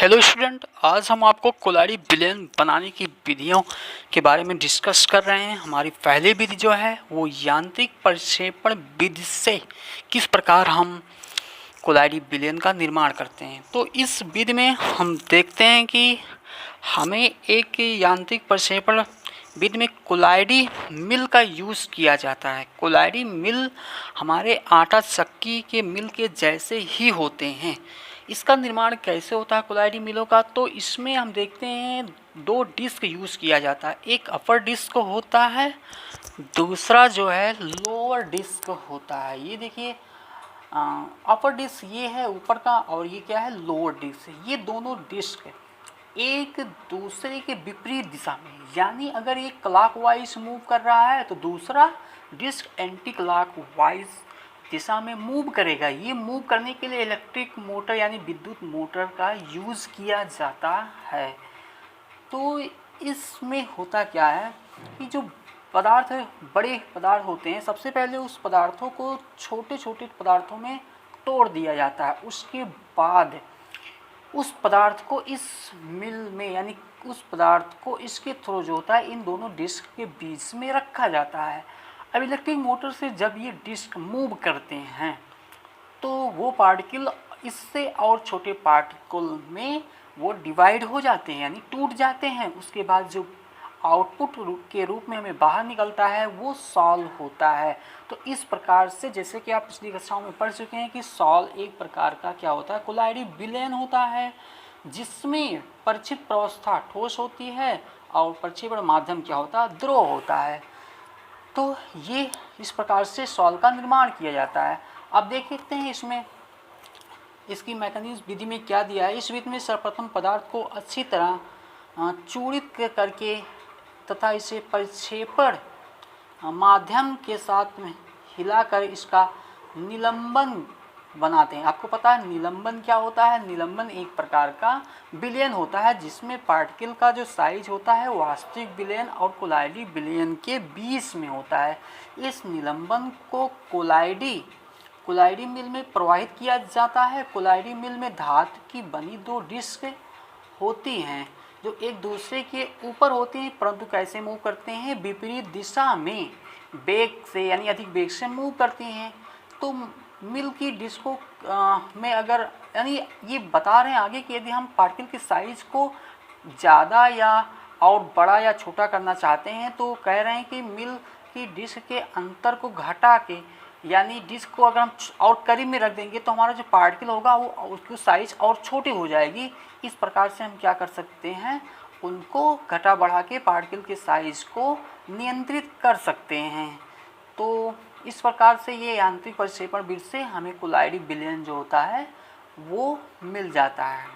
Hello student, आज हम आपको कुल्हाड़ी विलयन बनाने की विधियों के बारे में डिस्कस कर रहे हैं। हमारी पहली विधि जो है वो यांत्रिक प्रक्षेपण विधि से किस प्रकार हम कुल्हाड़ी विलयन का निर्माण करते हैं। तो इस विधि में हम देखते हैं कि हमें एक यांत्रिक प्रक्षेपण विधि में कुल्हाड़ी मिल का यूज़ किया जाता है। कुल्हाड़ी मिल हमारे आटा चक्की के मिल के जैसे ही होते हैं। इसका निर्माण कैसे होता है कुल्हाड़ी मिलों का, तो इसमें हम देखते हैं दो डिस्क यूज़ किया जाता है। एक अपर डिस्क होता है, दूसरा जो है लोअर डिस्क होता है। ये देखिए, अपर डिस्क ये है ऊपर का और ये क्या है, लोअर डिस्क। ये दोनों डिस्क एक दूसरे के विपरीत दिशा में, यानी अगर एक क्लॉकवाइज मूव कर रहा है तो दूसरा डिस्क एंटी क्लॉकवाइज दिशा में मूव करेगा। ये मूव करने के लिए इलेक्ट्रिक मोटर यानी विद्युत मोटर का यूज़ किया जाता है। तो इसमें होता क्या है कि जो पदार्थ बड़े पदार्थ होते हैं, सबसे पहले उस पदार्थों को छोटे छोटे पदार्थों में तोड़ दिया जाता है। उसके बाद उस पदार्थ को इस मिल में, यानी उस पदार्थ को इसके थ्रू जो होता है इन दोनों डिस्क के बीच में रखा जाता है। अब इलेक्ट्रिक मोटर से जब ये डिस्क मूव करते हैं तो वो पार्टिकल इससे और छोटे पार्टिकल में वो डिवाइड हो जाते हैं, यानी टूट जाते हैं। उसके बाद जो आउटपुट के रूप में हमें बाहर निकलता है वो सॉल्व होता है। तो इस प्रकार से, जैसे कि आप पिछली कक्षाओं में पढ़ चुके हैं कि सॉल्व एक प्रकार का क्या होता है, कुल्हाड़ी विलयन होता है, जिसमें परिचित प्रावस्था ठोस होती है और प्रक्षेपण माध्यम क्या होता है, द्रव होता है। तो ये इस प्रकार से सॉल्व का निर्माण किया जाता है। अब देख सकते हैं इसमें इसकी मैकेनिज्म विधि में क्या दिया है। इस विधि में सर्वप्रथम पदार्थ को अच्छी तरह चूड़ित करके तथा इसे प्रक्षेपण माध्यम के साथ में हिलाकर इसका निलंबन बनाते हैं। आपको पता है निलंबन क्या होता है। निलंबन एक प्रकार का विलयन होता है जिसमें पार्टिकल का जो साइज होता है वास्तविक विलयन और कुल्हाड़ी विलयन के बीच में होता है। इस निलंबन को कुल्हाड़ी मिल में प्रवाहित किया जाता है। कुल्हाड़ी मिल में धातु की बनी दो डिस्क होती हैं जो एक दूसरे के ऊपर होती हैं, परंतु कैसे मूव करते हैं, विपरीत दिशा में वेग से, यानी अधिक वेग से मूव करती हैं। तो मिल की डिस्कों में अगर, यानी ये बता रहे हैं आगे कि यदि हम पार्टिकल के साइज़ को ज़्यादा या और बड़ा या छोटा करना चाहते हैं तो कह रहे हैं कि मिल की डिस्क के अंतर को घटा के, यानी डिस्क को अगर हम और करीब में रख देंगे तो हमारा जो पार्टिकल होगा वो उसकी साइज़ और छोटी हो जाएगी। इस प्रकार से हम क्या कर सकते हैं, उनको घटा बढ़ा के पार्टिकल के साइज़ को नियंत्रित कर सकते हैं। तो इस प्रकार से ये यांत्रिक प्रक्षेपण विधि से हमें कुल्हाड़ी विलयन जो होता है वो मिल जाता है।